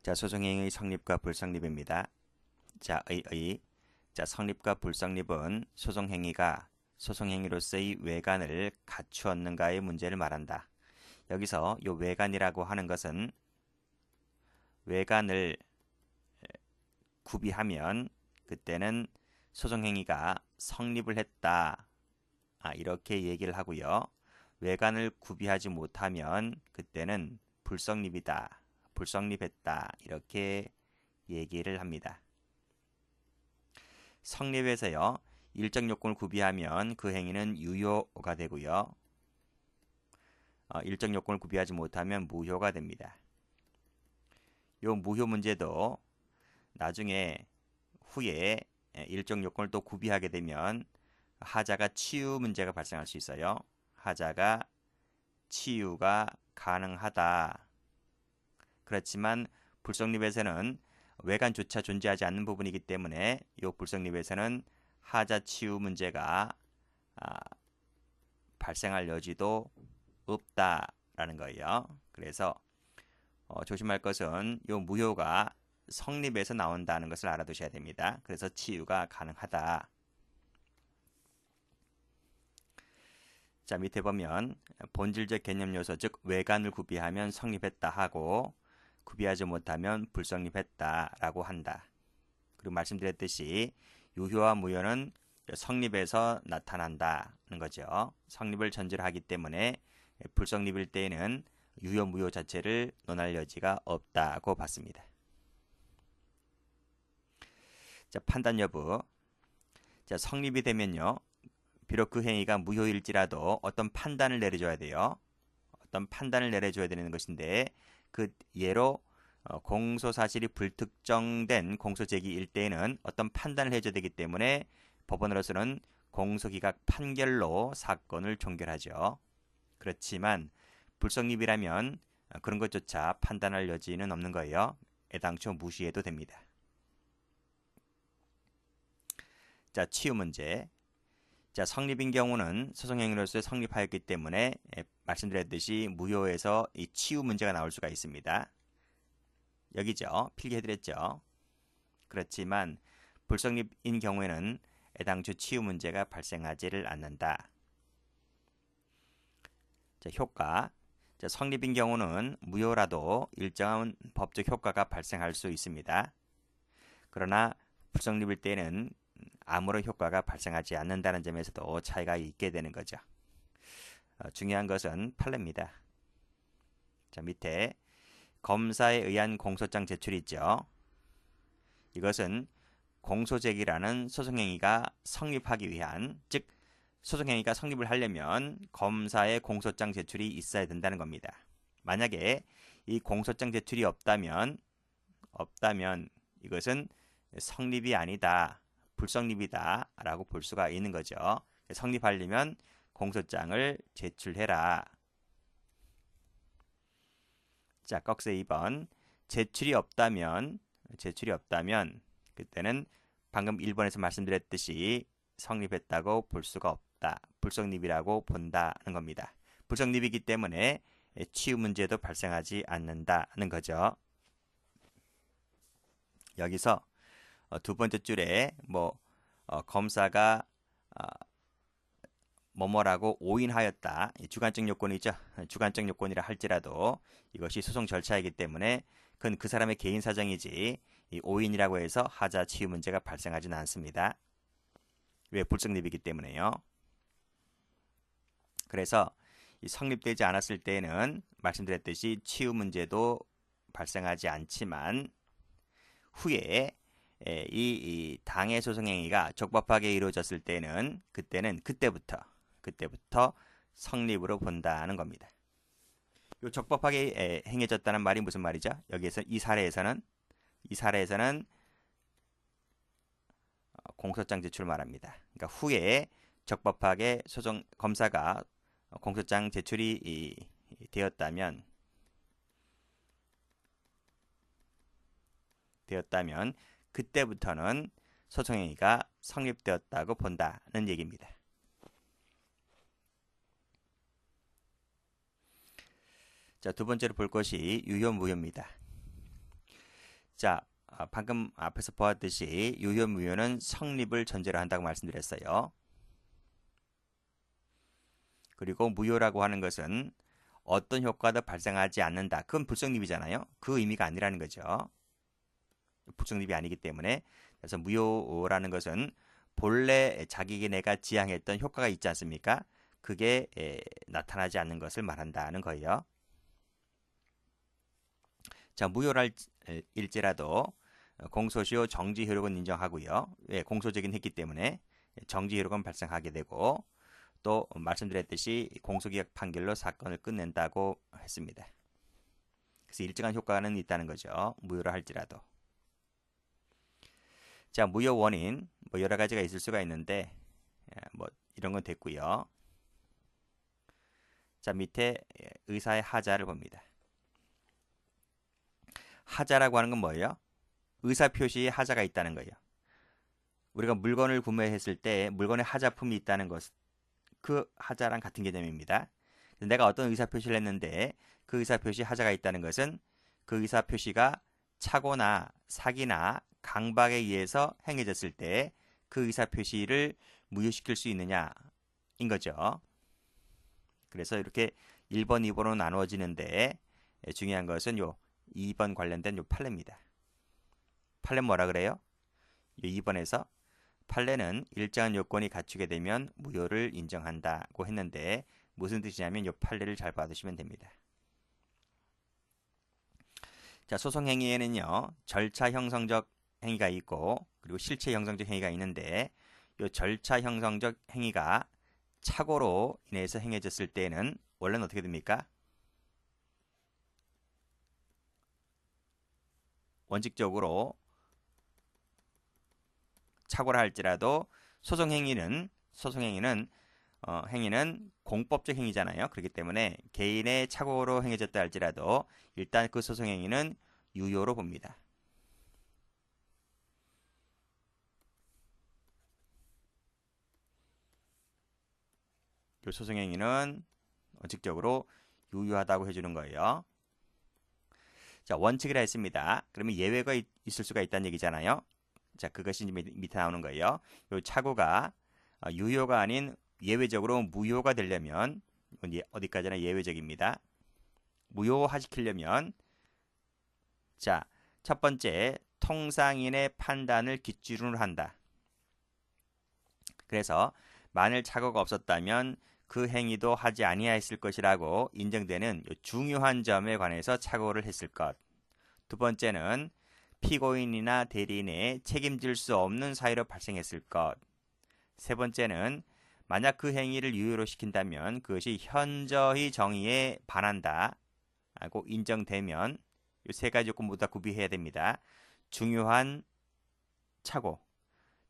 자, 소송행위의 성립과 불성립입니다. 자, 자, 성립과 불성립은 소송행위가 소송행위로서의 외관을 갖추었는가의 문제를 말한다. 여기서 이 외관이라고 하는 것은 외관을 구비하면 그때는 소송행위가 성립을 했다. 이렇게 얘기를 하고요. 외관을 구비하지 못하면 그때는 불성립이다. 불성립했다. 이렇게 얘기를 합니다. 성립에서요. 일정 요건을 구비하면 그 행위는 유효가 되고요. 일정 요건을 구비하지 못하면 무효가 됩니다. 이 무효 문제도 나중에 후에 일정 요건을 또 구비하게 되면 하자가 치유 문제가 발생할 수 있어요. 하자가 치유가 가능하다. 그렇지만 불성립에서는 외관조차 존재하지 않는 부분이기 때문에 이 불성립에서는 하자 치유 문제가 발생할 여지도 없다라는 거예요. 그래서 조심할 것은 이 무효가 성립에서 나온다는 것을 알아두셔야 됩니다. 그래서 치유가 가능하다. 자, 밑에 보면 본질적 개념 요소 즉 외관을 구비하면 성립했다 하고 구비하지 못하면 불성립했다라고 한다. 그리고 말씀드렸듯이 유효와 무효는 성립에서 나타난다는 거죠. 성립을 전제로 하기 때문에 불성립일 때에는 유효, 무효 자체를 논할 여지가 없다고 봤습니다. 자, 판단 여부. 자, 성립이 되면요. 비록 그 행위가 무효일지라도 어떤 판단을 내려줘야 돼요. 어떤 판단을 내려줘야 되는 것인데 그 예로 공소사실이 불특정된 공소제기일 때에는 어떤 판단을 해줘야 되기 때문에 법원으로서는 공소기각 판결로 사건을 종결하죠. 그렇지만 불성립이라면 그런 것조차 판단할 여지는 없는 거예요. 애당초 무시해도 됩니다. 자, 치유 문제. 자, 성립인 경우는 소송행위로서 성립하였기 때문에 말씀드렸듯이 무효에서 이 치유 문제가 나올 수가 있습니다. 여기죠. 필기해드렸죠. 그렇지만 불성립인 경우에는 애당초 치유 문제가 발생하지를 않는다. 자, 효과. 자, 성립인 경우는 무효라도 일정한 법적 효과가 발생할 수 있습니다. 그러나 불성립일 때는 아무런 효과가 발생하지 않는다는 점에서도 차이가 있게 되는 거죠. 중요한 것은 판례입니다. 자, 밑에 검사에 의한 공소장 제출이 있죠. 이것은 공소제기라는 소송행위가 성립하기 위한, 즉 소송행위가 성립을 하려면 검사의 공소장 제출이 있어야 된다는 겁니다. 만약에 이 공소장 제출이 없다면 이것은 성립이 아니다. 불성립이다 라고 볼 수가 있는 거죠. 성립하려면 공소장을 제출해라. 자, 꺽쇠 2번. 제출이 없다면 그때는 방금 1번에서 말씀드렸듯이 성립했다고 볼 수가 없다. 불성립이라고 본다는 겁니다. 불성립이기 때문에 치유 문제도 발생하지 않는다는 거죠. 여기서 두 번째 줄에 검사가 뭐뭐라고 오인하였다. 주관적 요건이죠. 주관적 요건이라 할지라도 이것이 소송 절차이기 때문에 그건 그 사람의 개인 사정이지 이 오인이라고 해서 하자 치유 문제가 발생하지는 않습니다. 왜? 불성립이기 때문에요. 그래서 이 성립되지 않았을 때에는 말씀드렸듯이 치유 문제도 발생하지 않지만 후에 이 당해 소송행위가 적법하게 이루어졌을 때는 그때부터 성립으로 본다는 겁니다. 요 적법하게 행해졌다는 말이 무슨 말이죠? 여기에서 이 사례에서는 공소장 제출 말합니다. 그러니까 후에 적법하게 검사가 공소장 제출이 되었다면 그때부터는 소송행위가 성립되었다고 본다는 얘기입니다. 자, 두 번째로 볼 것이 유효 무효입니다. 자, 방금 앞에서 보았듯이 유효 무효는 성립을 전제로 한다고 말씀드렸어요. 그리고 무효라고 하는 것은 어떤 효과도 발생하지 않는다. 그건 불성립이잖아요. 그 의미가 아니라는 거죠. 불성립이 아니기 때문에. 그래서 무효라는 것은 본래 자기네가 지향했던 효과가 있지 않습니까? 그게 나타나지 않는 것을 말한다는 거예요. 자, 무효일지라도 공소시효 정지 효력은 인정하고요. 왜? 공소적인 했기 때문에 정지 효력은 발생하게 되고, 또 말씀드렸듯이 공소기각 판결로 사건을 끝낸다고 했습니다. 그래서 일정한 효과는 있다는 거죠. 무효라 할지라도. 자, 무효 원인 뭐 여러 가지가 있을 수가 있는데 뭐 이런 건 됐고요. 자, 밑에 의사의 하자를 봅니다. 하자라고 하는 건 뭐예요? 의사 표시에 하자가 있다는 거예요. 우리가 물건을 구매했을 때 물건에 하자품이 있다는 것, 그 하자랑 같은 개념입니다. 내가 어떤 의사 표시를 했는데 그 의사 표시 하자가 있다는 것은 그 의사 표시가 착오나 사기나 강박에 의해서 행해졌을 때 그 의사 표시를 무효시킬 수 있느냐인 거죠. 그래서 이렇게 1번, 2번으로 나누어지는데 중요한 것은 요 2번 관련된 요 판례입니다. 판례 뭐라 그래요? 요 2번에서 판례는 일정한 요건이 갖추게 되면 무효를 인정한다고 했는데 무슨 뜻이냐면 이 판례를 잘 받으시면 됩니다. 자, 소송 행위에는요, 절차 형성적 행위가 있고 그리고 실체 형성적 행위가 있는데 이 절차 형성적 행위가 착오로 인해서 행해졌을 때는 원래는 어떻게 됩니까? 원칙적으로 착오라 할지라도 소송 행위는 공법적 행위잖아요. 그렇기 때문에 개인의 착오로 행해졌다 할지라도 일단 그 소송 행위는 유효로 봅니다. 이 소송 행위는 원칙적으로 유효하다고 해주는 거예요. 자, 원칙이라 했습니다. 그러면 예외가 있을 수가 있다는 얘기잖아요. 자, 그것이 밑에 나오는 거예요. 이 착오가 유효가 아닌 예외적으로 무효가 되려면 어디까지나 예외적입니다. 무효화시키려면 자, 첫 번째 통상인의 판단을 기준으로 한다. 그래서 만일 착오가 없었다면 그 행위도 하지 아니하였을 것이라고 인정되는 중요한 점에 관해서 착오를 했을 것. 두 번째는 피고인이나 대리인의 책임질 수 없는 사유로 발생했을 것. 세 번째는 만약 그 행위를 유효로 시킨다면 그것이 현저히 정의에 반한다고 인정되면 이 세 가지 조건 모두 다 구비해야 됩니다. 중요한 착오,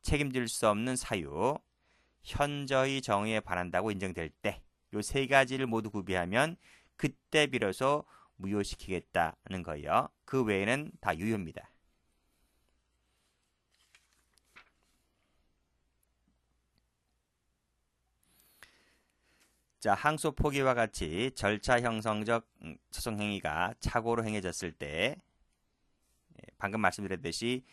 책임질 수 없는 사유, 현저히 정의에 반한다고 인정될 때 이 세 가지를 모두 구비하면 그때 비로소 무효시키겠다는 거예요. 그 외에는 다 유효입니다. 자, 항소 포기와 같이 절차 형성적 소송 행위가 착오로 행해졌을 때 방금 말씀드렸듯이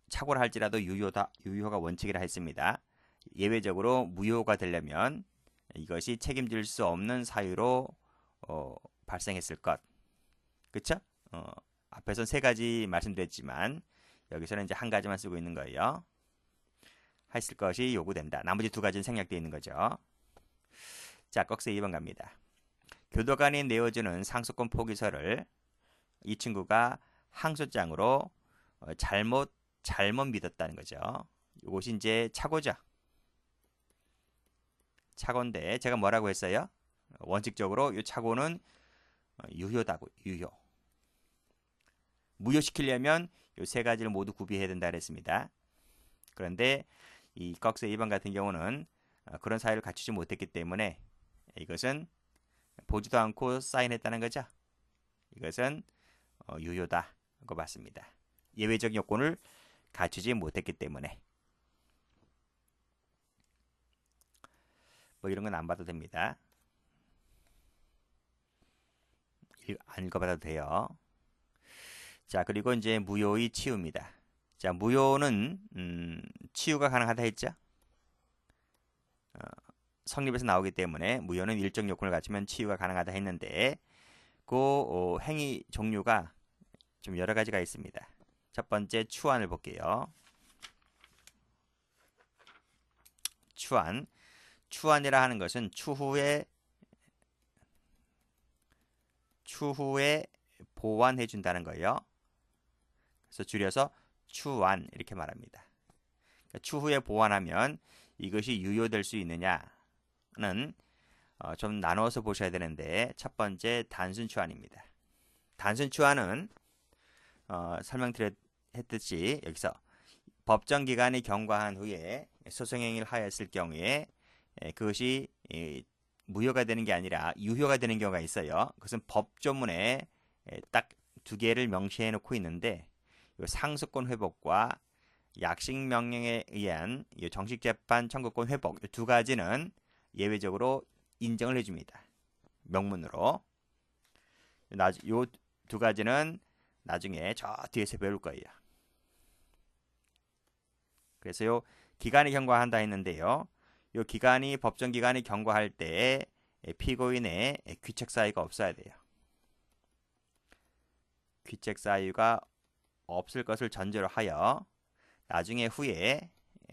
착오를 할지라도 유효가 원칙이라 했습니다. 예외적으로 무효가 되려면 이것이 책임질 수 없는 사유로 발생했을 것. 그쵸? 앞에선 세 가지 말씀드렸지만 여기서는 이제 한 가지만 쓰고 있는 거예요. 했을 것이 요구된다. 나머지 두 가지는 생략되어 있는 거죠. 자, 꺽쇠 2번 갑니다. 교도관이 내어주는 상소권 포기서를 이 친구가 항소장으로 잘못 믿었다는 거죠. 이것이 이제 착오죠. 착오인데 제가 뭐라고 했어요? 원칙적으로 이 착오는 유효다고. 유효. 무효시키려면 이 세 가지를 모두 구비해야 된다 그랬습니다. 그런데 이 꺽쇠 2번 같은 경우는 그런 사유를 갖추지 못했기 때문에 이것은 보지도 않고 사인했다는 거죠. 이것은 유효다고 봤습니다. 예외적 요건을 갖추지 못했기 때문에 뭐 이런 건 안 봐도 됩니다. 안 읽어봐도 돼요. 자, 그리고 이제 무효의 치유입니다. 자, 무효는 치유가 가능하다 했죠. 성립에서 나오기 때문에 무효는 일정 요건을 갖추면 치유가 가능하다 했는데 그 행위 종류가 좀 여러 가지가 있습니다. 첫 번째 추안을 볼게요. 추안이라 하는 것은 추후에 보완해 준다는 거예요. 그래서 줄여서 추안 이렇게 말합니다. 그러니까 추후에 보완하면 이것이 유효될 수 있느냐는 좀 나누어서 보셔야 되는데, 첫 번째 단순 추안입니다. 단순 추안은 설명드렸듯이 여기서 법정 기간이 경과한 후에 소송행위를 하였을 경우에 그것이 무효가 되는 게 아니라 유효가 되는 경우가 있어요. 그것은 법조문에 딱 두 개를 명시해 놓고 있는데, 상습권 회복과 약식 명령에 의한 정식 재판 청구권 회복, 이 두 가지는 예외적으로 인정을 해줍니다. 명문으로. 이 두 가지는 나중에 저 뒤에서 배울 거예요. 그래서 요 기간이 경과한다 했는데요. 요 기간이 법정 기간이 경과할 때 피고인의 귀책 사유가 없어야 돼요. 귀책 사유가 없을 것을 전제로 하여 나중에 후에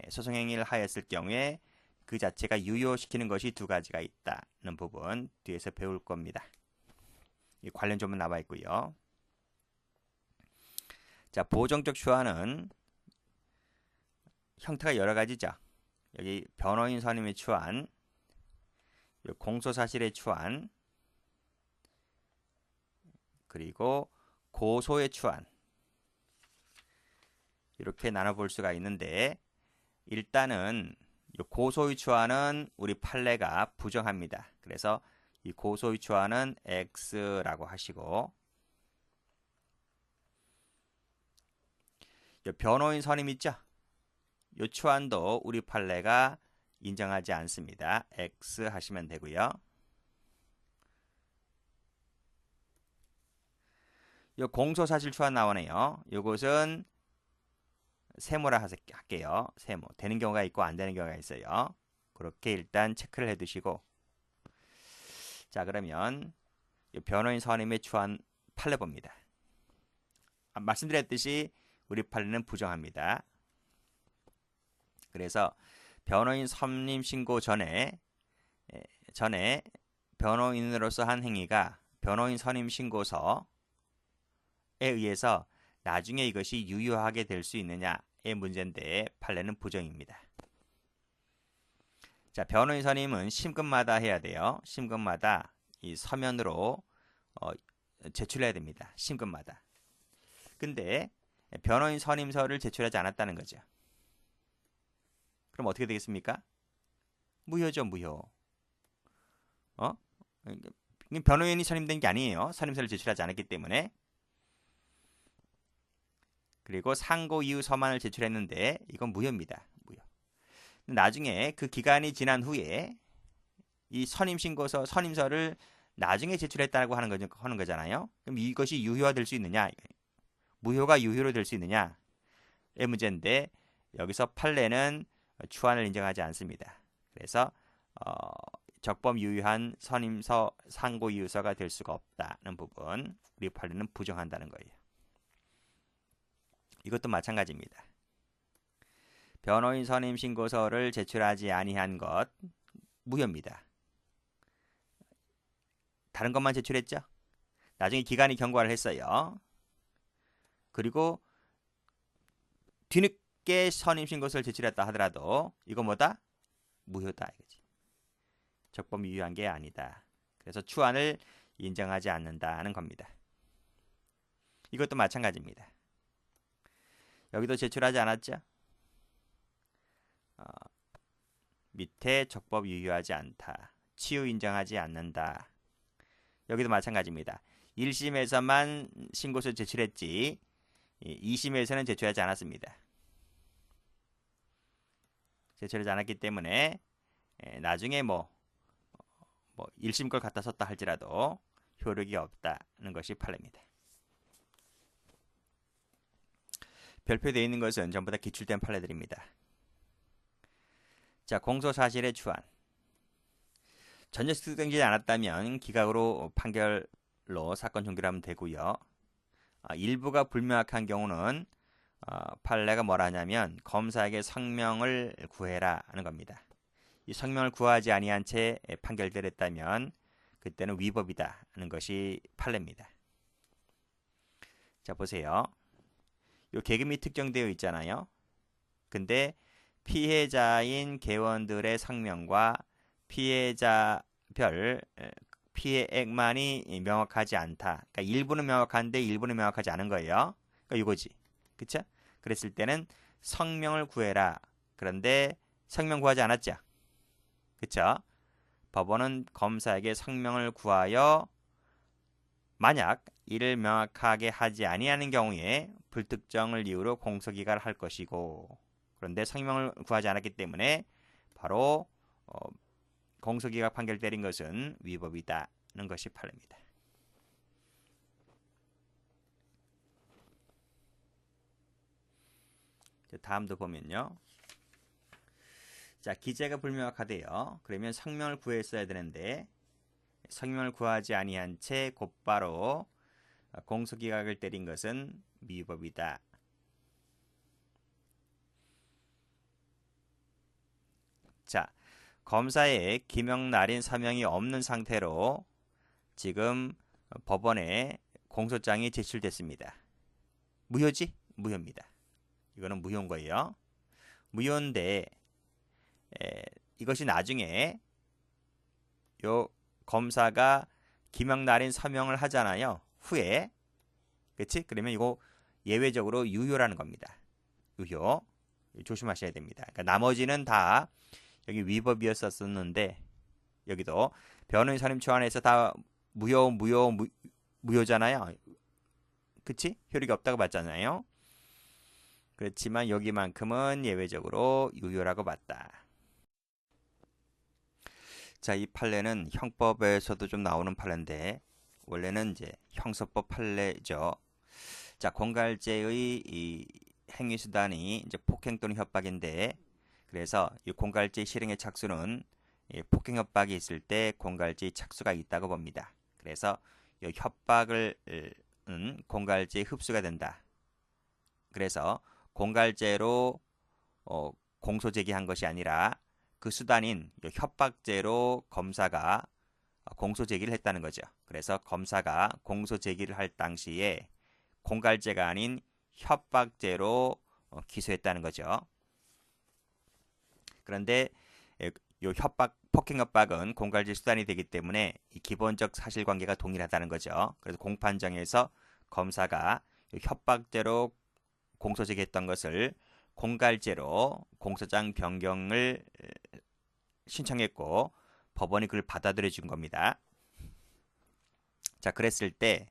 소송행위를 하였을 경우에 그 자체가 유효시키는 것이 두 가지가 있다는 부분 뒤에서 배울 겁니다. 이 관련 조문 나와 있고요. 자, 보정적 추안은 형태가 여러 가지죠. 여기 변호인 선임의 추안, 공소사실의 추안, 그리고 고소의 추안, 이렇게 나눠볼 수가 있는데, 일단은 고소의 추안은 우리 판례가 부정합니다. 그래서 이 고소의 추안은 X라고 하시고, 변호인 선임 있죠? 이 추안도 우리 판례가 인정하지 않습니다. X 하시면 되고요. 이 공소사실 추안 나오네요. 이것은 세모라 할게요. 세모. 되는 경우가 있고 안 되는 경우가 있어요. 그렇게 일단 체크를 해두시고, 자, 그러면 변호인 선임의 추안 판례 봅니다. 말씀드렸듯이 우리 판례는 부정합니다. 그래서 변호인 선임 신고 전에 변호인으로서 한 행위가 변호인 선임 신고서에 의해서 나중에 이것이 유효하게 될 수 있느냐의 문제인데, 판례는 부정입니다. 자, 변호인 선임은 심근마다 해야 돼요. 심근마다 이 서면으로 제출해야 됩니다. 심근마다. 근데 변호인 선임서를 제출하지 않았다는 거죠. 그럼 어떻게 되겠습니까? 무효죠, 무효. 변호인이 선임된 게 아니에요. 선임서를 제출하지 않았기 때문에. 그리고 상고 이후 서만을 제출했는데 이건 무효입니다. 무효. 나중에 그 기간이 지난 후에 이 선임서를 나중에 제출했다고 하는 거잖아요. 그럼 이것이 유효화될 수 있느냐? 무효가 유효로 될 수 있느냐의 문제인데, 여기서 판례는 추안을 인정하지 않습니다. 그래서 적법 유효한 선임서 상고 이유서가 될 수가 없다는 부분, 우리 판례는 부정한다는 거예요. 이것도 마찬가지입니다. 변호인 선임 신고서를 제출하지 아니한 것 무효입니다. 다른 것만 제출했죠? 나중에 기간이 경과를 했어요. 그리고 뒤늦게 선임 신고서를 제출했다 하더라도 이거 뭐다? 무효다 이거지. 적법 유효한 게 아니다. 그래서 추안을 인정하지 않는다는 겁니다. 이것도 마찬가지입니다. 여기도 제출하지 않았죠? 밑에 적법 유효하지 않다. 치유 인정하지 않는다. 여기도 마찬가지입니다. 1심에서만 신고서 제출했지 2심에서는 제출하지 않았습니다. 제출하지 않았기 때문에 나중에 1심 걸 갖다 썼다 할지라도 효력이 없다는 것이 판례입니다. 별표되어 있는 것은 전부 다 기출된 판례들입니다. 자, 공소사실의 주안. 전혀 습득되지 않았다면 기각으로 판결로 사건 종결을 하면 되고요. 일부가 불명확한 경우는 판례가 뭐라 하냐면 검사에게 성명을 구해라 하는 겁니다. 이 성명을 구하지 아니한 채 판결되었다면 그때는 위법이다 하는 것이 판례입니다. 자, 보세요. 요 계급이 특정되어 있잖아요. 근데 피해자인 개원들의 성명과 피해자별 피해액만이 명확하지 않다. 그러니까 일부는 명확한데 일부는 명확하지 않은 거예요. 그러니까 이거지. 그쵸? 그랬을 때는 성명을 구해라. 그런데 성명 구하지 않았죠. 그쵸? 법원은 검사에게 성명을 구하여 만약 이를 명확하게 하지 아니하는 경우에 불특정을 이유로 공소기각을 할 것이고, 그런데 성명을 구하지 않았기 때문에 바로 공소기각 판결 때린 것은 위법이다는 것이 판례입니다. 다음도 보면요. 자, 기재가 불명확하대요. 그러면 성명을 구했어야 되는데 성명을 구하지 아니한 채 곧바로 공소기각을 때린 것은 위법이다. 자, 검사의 기명 날인 서명이 없는 상태로 지금 법원에 공소장이 제출됐습니다. 무효지? 무효입니다. 이거는 무효인 거예요. 무효인데 이것이 나중에 요 검사가 기명 날인 서명을 하잖아요. 후에. 그치? 그러면 이거 예외적으로 유효라는 겁니다. 유효. 조심하셔야 됩니다. 그러니까 나머지는 다 여기 위법이었었는데 여기도 변호인 선임 초안에서 다 무효잖아요. 그치? 효력이 없다고 봤잖아요. 그렇지만 여기만큼은 예외적으로 유효라고 봤다. 자, 이 판례는 형법에서도 좀 나오는 판례인데 원래는 이제 형사법 판례죠. 자, 공갈죄의 이 행위 수단이 이제 폭행 또는 협박인데 그래서 이 공갈죄 실행의 착수는 폭행 협박이 있을 때 공갈죄의 착수가 있다고 봅니다. 그래서 이 협박을 공갈죄의 흡수가 된다. 그래서 공갈죄로 공소 제기한 것이 아니라 그 수단인 협박죄로 검사가 공소 제기를 했다는 거죠. 그래서 검사가 공소 제기를 할 당시에 공갈죄가 아닌 협박죄로 기소했다는 거죠. 그런데 요 폭행 협박은 공갈죄 수단이 되기 때문에 이 기본적 사실관계가 동일하다는 거죠. 그래서 공판정에서 검사가 협박죄로 공소 제기했던 것을 공갈죄로 공소장 변경을 신청했고 법원이 그걸 받아들여 준 겁니다. 자, 그랬을 때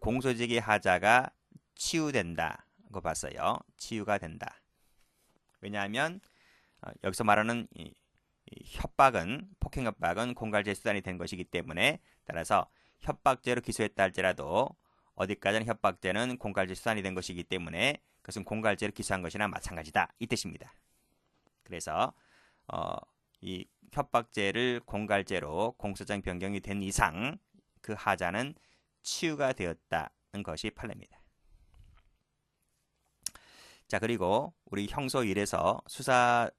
공소 제기 하자가 치유된다고 봤어요. 치유가 된다. 왜냐하면 여기서 말하는 이 협박은 폭행 협박은 공갈죄 수단이 된 것이기 때문에 따라서 협박죄로 기소했다 할지라도 어디까지나 협박죄는 공갈죄 수단이 된 것이기 때문에 그것은 공갈죄로 기소한 것이나 마찬가지다 이 뜻입니다. 그래서 이 협박죄를 공갈죄로 공소장 변경이 된 이상 그 하자는 치유가 되었다는 것이 판례입니다. 자, 그리고 우리 형소 1에서 수사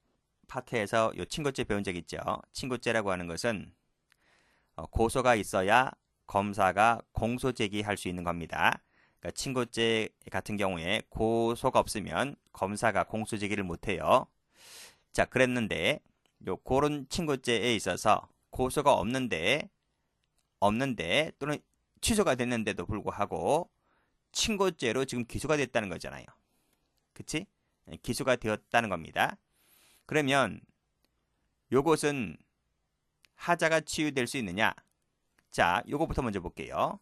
파트에서 요 친고죄 배운 적 있죠. 친고죄라고 하는 것은 고소가 있어야 검사가 공소 제기할 수 있는 겁니다. 그러니까 친고죄 같은 경우에 고소가 없으면 검사가 공소 제기를 못해요. 자, 그랬는데 그런 친고죄에 있어서 고소가 없는데 또는 취소가 됐는데도 불구하고 친고죄로 지금 기소가 됐다는 거잖아요. 그치? 기소가 되었다는 겁니다. 그러면 요것은 하자가 치유될 수 있느냐? 자, 요거부터 먼저 볼게요.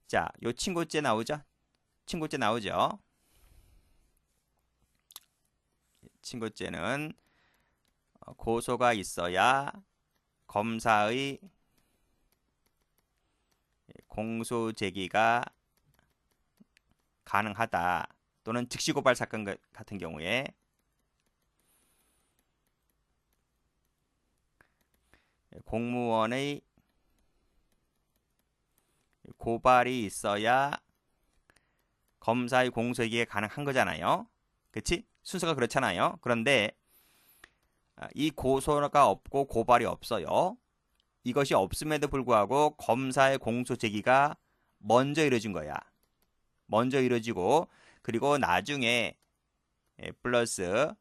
자, 요 친고죄 나오죠? 친고죄 나오죠? 친고죄는 고소가 있어야 검사의 공소 제기가 가능하다. 또는 즉시 고발 사건 같은 경우에 공무원의 고발이 있어야 검사의 공소이기가 가능한 거잖아요. 그치? 순서가 그렇잖아요. 그런데 이 고소가 없고 고발이 없어요. 이것이 없음에도 불구하고 검사의 공소 제기가 먼저 이루어진 거야. 먼저 이루어지고 그리고 나중에 플러스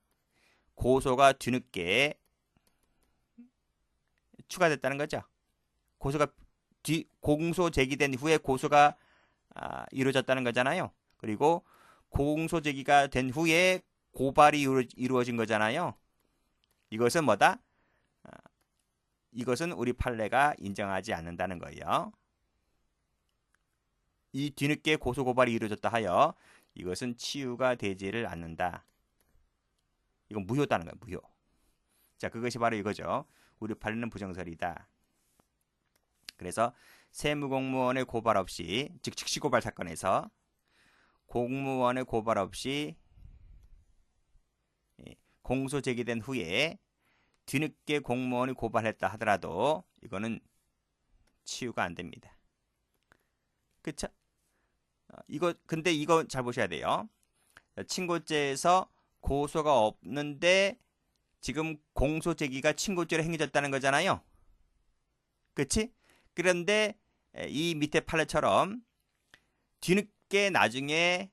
고소가 뒤늦게 추가됐다는 거죠. 고소가 공소 제기된 후에 고소가 이루어졌다는 거잖아요. 그리고 공소 제기가 된 후에 고발이 이루어진 거잖아요. 이것은 뭐다? 이것은 우리 판례가 인정하지 않는다는 거예요. 이 뒤늦게 고소 고발이 이루어졌다 하여 이것은 치유가 되지를 않는다. 이건 무효다는 거예요. 무효. 자, 그것이 바로 이거죠. 우리 판례는 부정설이다. 그래서 세무공무원의 고발 없이, 즉 즉시 고발 사건에서 공무원의 고발 없이 공소 제기된 후에 뒤늦게 공무원이 고발했다 하더라도 이거는 치유가 안 됩니다. 그쵸? 근데 이거 잘 보셔야 돼요. 친고죄에서 고소가 없는데 지금 공소 제기가 친고죄로 행해졌다는 거잖아요. 그치? 그런데 이 밑에 판례처럼 뒤늦게 나중에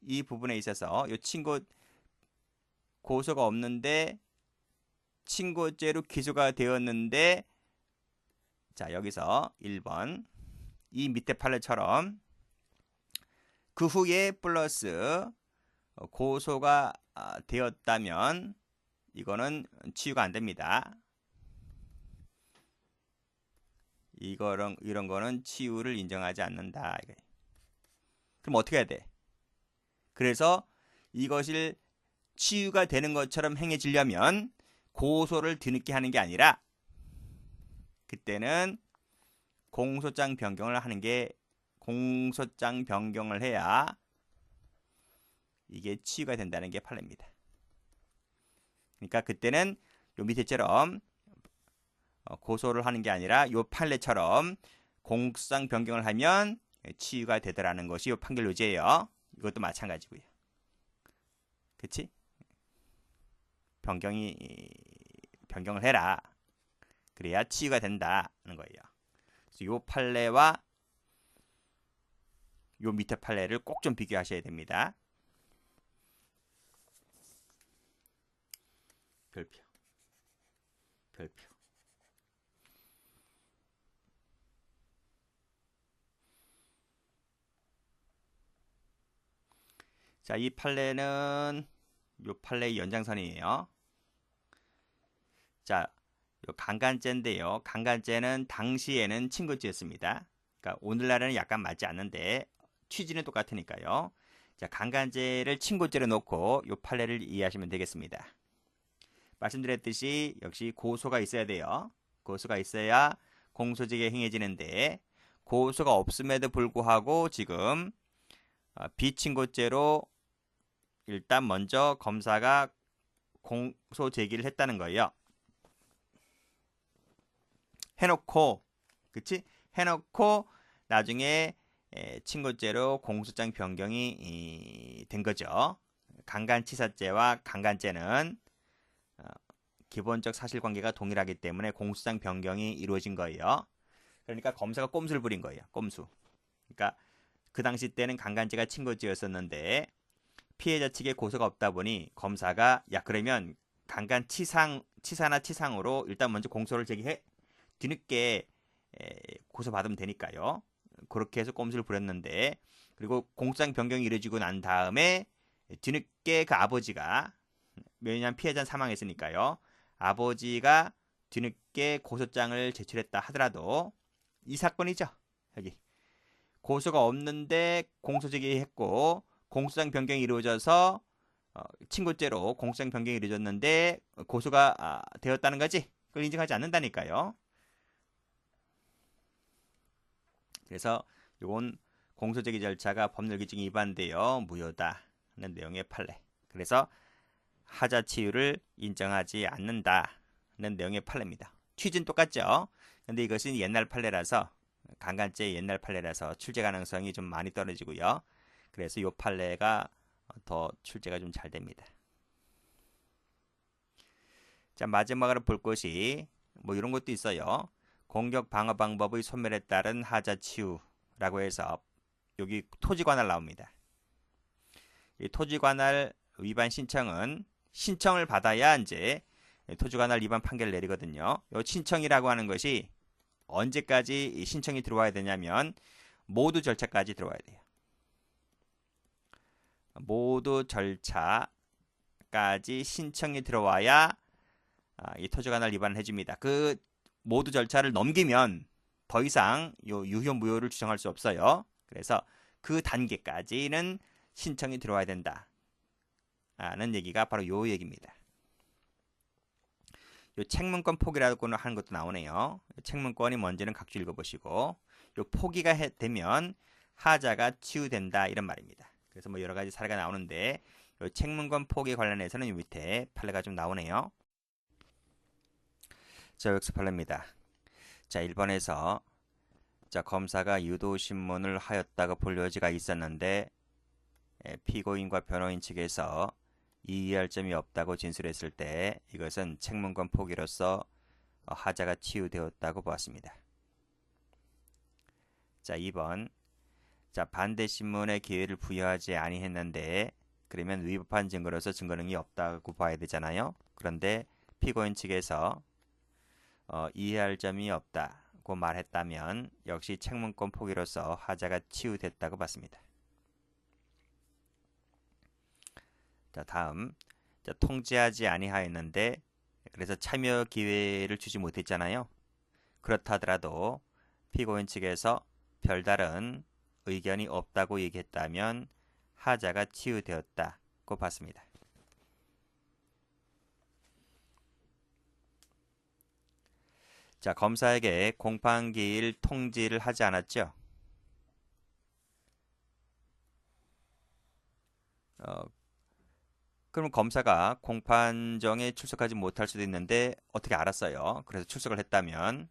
이 부분에 있어서 이 고소가 없는데 친고죄로 기소가 되었는데, 자, 여기서 1번 이 밑에 판례처럼 그 후에 플러스 고소가 되었다면 이거는 치유가 안 됩니다. 이런 거는 치유를 인정하지 않는다. 그럼 어떻게 해야 돼? 그래서 이것을 치유가 되는 것처럼 행해지려면 고소를 뒤늦게 하는 게 아니라 그때는 공소장 변경을 해야 이게 치유가 된다는 게 판례입니다. 그러니까 그때는 요 밑에처럼 고소를 하는 게 아니라 요 판례처럼 공소장 변경을 하면 치유가 되더라는 것이 요 판결 요지예요. 이것도 마찬가지고요. 그치? 변경을 해라. 그래야 치유가 된다는 거예요. 그래서 요 판례와 요 밑에 판례를 꼭 좀 비교하셔야 됩니다. 별표. 자, 이 판례는 요 판례의 연장선이에요. 자, 요 강간죄인데요. 강간죄는 당시에는 친고죄였습니다. 그러니까 오늘날에는 약간 맞지 않는데 취지는 똑같으니까요. 자, 강간죄를 친고죄로 놓고 요 판례를 이해하시면 되겠습니다. 말씀드렸듯이 역시 고소가 있어야 돼요. 고소가 있어야 공소제기가 행해지는데 고소가 없음에도 불구하고 지금 비친고죄로 일단 먼저 검사가 공소 제기를 했다는 거예요. 해놓고 나중에 친고죄로 공소장 변경이 된 거죠. 강간치사죄와 강간죄는 기본적 사실관계가 동일하기 때문에 공소장 변경이 이루어진 거예요. 그러니까 검사가 꼼수를 부린 거예요. 꼼수. 그러니까 그 당시 때는 강간죄가 친고죄였었는데 피해자 측에 고소가 없다 보니 검사가 그러면 강간치사나 치상으로 일단 먼저 공소를 제기해 뒤늦게 고소받으면 되니까요. 그렇게 해서 꼼수를 부렸는데 그리고 공소장 변경이 이루어지고 난 다음에 뒤늦게 그 아버지가 왜냐하면 피해자는 사망했으니까요. 아버지가 뒤늦게 고소장을 제출했다 하더라도 이 사건이죠. 여기 고소가 없는데 공소 제기했고 공소장 변경이 이루어져서 친고죄로 공소장 변경이 이루어졌는데 고소가 되었다는 거지. 그걸 인정하지 않는다니까요. 그래서 이건 공소제기 절차가 법률 규정에 위반되어 무효다 하는 내용의 판례. 그래서 하자 치유를 인정하지 않는다는 내용의 판례입니다. 취지는 똑같죠. 근데 이것은 옛날 판례라서 강간죄 옛날 판례라서 출제 가능성이 좀 많이 떨어지고요. 그래서 이 판례가 더 출제가 좀 잘 됩니다. 자, 마지막으로 볼 것이 뭐 이런 것도 있어요. 공격 방어 방법의 소멸에 따른 하자 치유라고 해서 여기 토지관할 나옵니다. 이 토지관할 위반 신청은 신청을 받아야 이제 토지관할 위반 판결을 내리거든요. 이 신청이라고 하는 것이 언제까지 신청이 들어와야 되냐면 모두 절차까지 들어와야 돼요. 모두 절차까지 신청이 들어와야 이 토지관할 위반을 해줍니다. 그 모두 절차를 넘기면 더 이상 유효 무효를 주장할 수 없어요. 그래서 그 단계까지는 신청이 들어와야 된다 하는 얘기가 바로 요 얘기입니다. 요 책문권 포기라고 하는 것도 나오네요. 책문권이 뭔지는 각주 읽어보시고 요 포기가 되면 하자가 치유된다 이런 말입니다. 그래서 뭐 여러 가지 사례가 나오는데 요 책문권 포기 관련해서는 요 밑에 판례가 좀 나오네요. 자, 여기서 판례입니다. 자, 1번에서 자, 검사가 유도신문을 하였다고 볼 여지가 있었는데 피고인과 변호인 측에서 이의할 점이 없다고 진술했을 때 이것은 책문권 포기로서 하자가 치유되었다고 보았습니다. 자, 2번. 자, 반대 신문에 기회를 부여하지 아니했는데 그러면 위법한 증거로서 증거 능력이 없다고 봐야 되잖아요. 그런데 피고인 측에서 이해할 점이 없다고 말했다면 역시 책문권 포기로서 하자가 치유됐다고 봤습니다. 자, 다음. 자, 통지하지 아니하였는데 그래서 참여 기회를 주지 못했잖아요. 그렇다 하더라도 피고인 측에서 별다른 의견이 없다고 얘기했다면 하자가 치유되었다고 봤습니다. 자, 검사에게 공판기일 통지를 하지 않았죠. 그럼 검사가 공판정에 출석하지 못할 수도 있는데 어떻게 알았어요? 그래서 출석을 했다면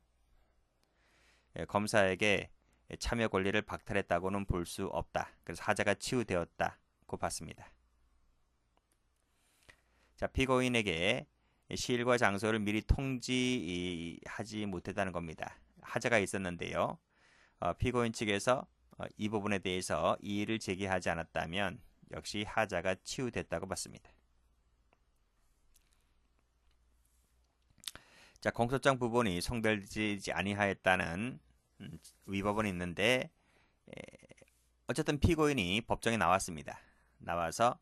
검사에게 참여 권리를 박탈했다고는 볼 수 없다. 그래서 하자가 치유되었다고 봤습니다. 자, 피고인에게 시일과 장소를 미리 통지하지 못했다는 겁니다. 하자가 있었는데요. 피고인 측에서 이 부분에 대해서 이의를 제기하지 않았다면 역시 하자가 치유됐다고 봤습니다. 자, 공소장 부분이 송달되지 아니하였다는 위법은 있는데 어쨌든 피고인이 법정에 나왔습니다. 나와서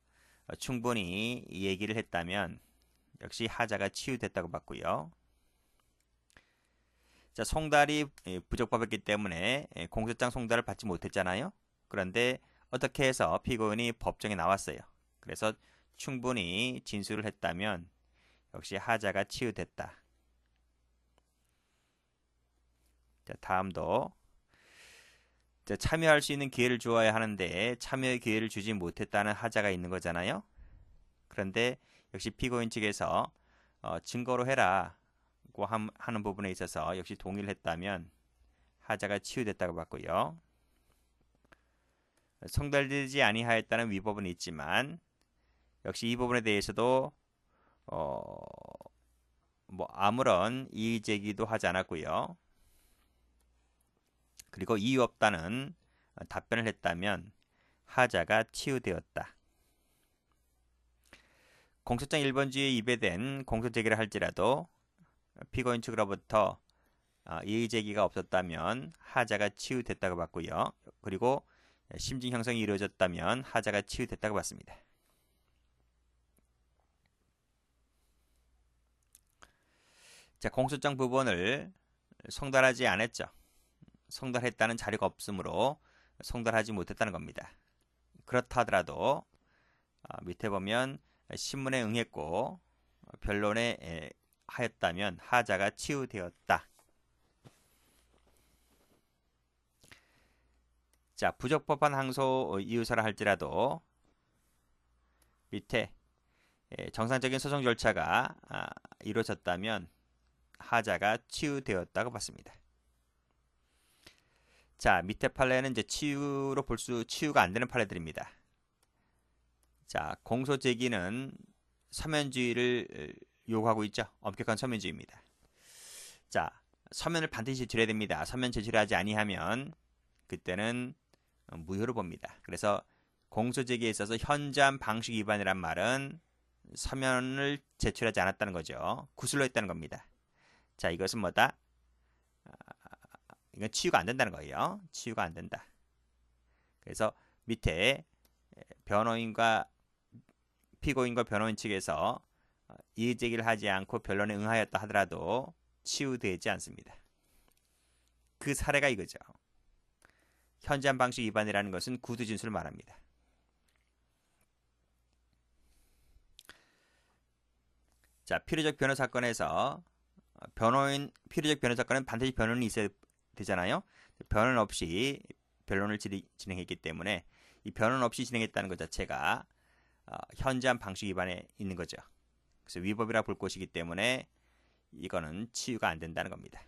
충분히 얘기를 했다면 역시 하자가 치유됐다고 봤고요. 자, 송달이 부적법했기 때문에 공소장 송달을 받지 못했잖아요. 그런데 어떻게 해서 피고인이 법정에 나왔어요. 그래서 충분히 진술을 했다면 역시 하자가 치유됐다. 자, 다음도 자, 참여할 수 있는 기회를 주어야 하는데 참여의 기회를 주지 못했다는 하자가 있는 거잖아요. 그런데 역시 피고인 측에서 증거로 해라고 하는 부분에 있어서 역시 동의를 했다면 하자가 치유됐다고 봤고요. 송달되지 아니하였다는 위법은 있지만 역시 이 부분에 대해서도 뭐 아무런 이의 제기도 하지 않았고요. 그리고 이유 없다는 답변을 했다면 하자가 치유되었다. 공소장 1번지에 위배된 공소제기를 할지라도 피고인 측으로부터 이의 제기가 없었다면 하자가 치유됐다고 봤고요. 그리고 심증 형성이 이루어졌다면 하자가 치유됐다고 봤습니다. 자, 공소장 부분을 송달하지 않았죠. 송달했다는 자료가 없으므로 송달하지 못했다는 겁니다. 그렇다 하더라도 밑에 보면 신문에 응했고 변론에 하였다면 하자가 치유되었다. 자, 부적법한 항소 이유서라 할지라도 밑에 정상적인 소송 절차가 이루어졌다면 하자가 치유되었다고 봤습니다. 자, 밑에 판례는 이제 치유가 안 되는 판례들입니다. 자, 공소 제기는 서면주의를 요구하고 있죠. 엄격한 서면주의입니다. 자, 서면을 반드시 제출해야 됩니다. 서면 제출하지 아니하면 그때는 무효로 봅니다. 그래서 공소 제기에 있어서 현저한 방식 위반이란 말은 서면을 제출하지 않았다는 거죠. 구술로 했다는 겁니다. 자, 이것은 뭐다? 이건 치유가 안 된다는 거예요. 치유가 안 된다. 그래서 밑에 변호인과 피고인과 변호인 측에서 이의 제기를 하지 않고 변론에 응하였다 하더라도 치유되지 않습니다. 그 사례가 이거죠. 현저한 방식 위반이라는 것은 구두 진술을 말합니다. 자, 필요적 변호 사건에서 필요적 변호 사건은 반드시 변호인이 있어야 되잖아요. 변호인 없이 변론을 진행했기 때문에 이 변호인 없이 진행했다는 것 자체가 현저한 방식 위반에 있는 거죠. 그래서 위법이라 볼 것이기 때문에 이거는 치유가 안 된다는 겁니다.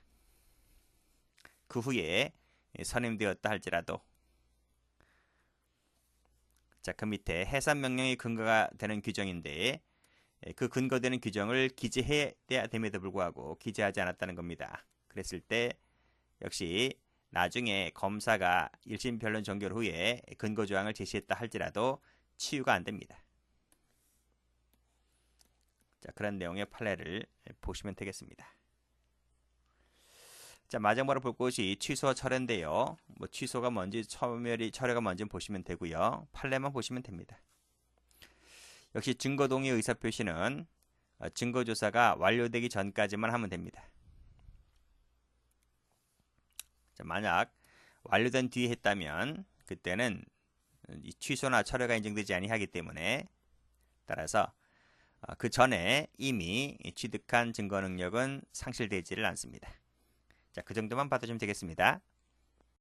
그 후에 선임되었다 할지라도 자, 그 밑에 해산 명령의 근거가 되는 규정인데 그 근거되는 규정을 기재해야 됨에도 불구하고 기재하지 않았다는 겁니다. 그랬을 때 역시 나중에 검사가 1심 변론 종결 후에 근거조항을 제시했다 할지라도 치유가 안 됩니다. 자, 그런 내용의 판례를 보시면 되겠습니다. 자, 마지막으로 볼 것이 취소와 철회인데요. 뭐 취소가 뭔지 철회가 뭔지 보시면 되고요. 판례만 보시면 됩니다. 역시 증거동의 의사표시는 증거조사가 완료되기 전까지만 하면 됩니다. 자, 만약 완료된 뒤에 했다면 그때는 이 취소나 철회가 인정되지 아니하기 때문에 따라서 그 전에 이미 취득한 증거 능력은 상실되지를 않습니다. 자, 그 정도만 받아주면 되겠습니다.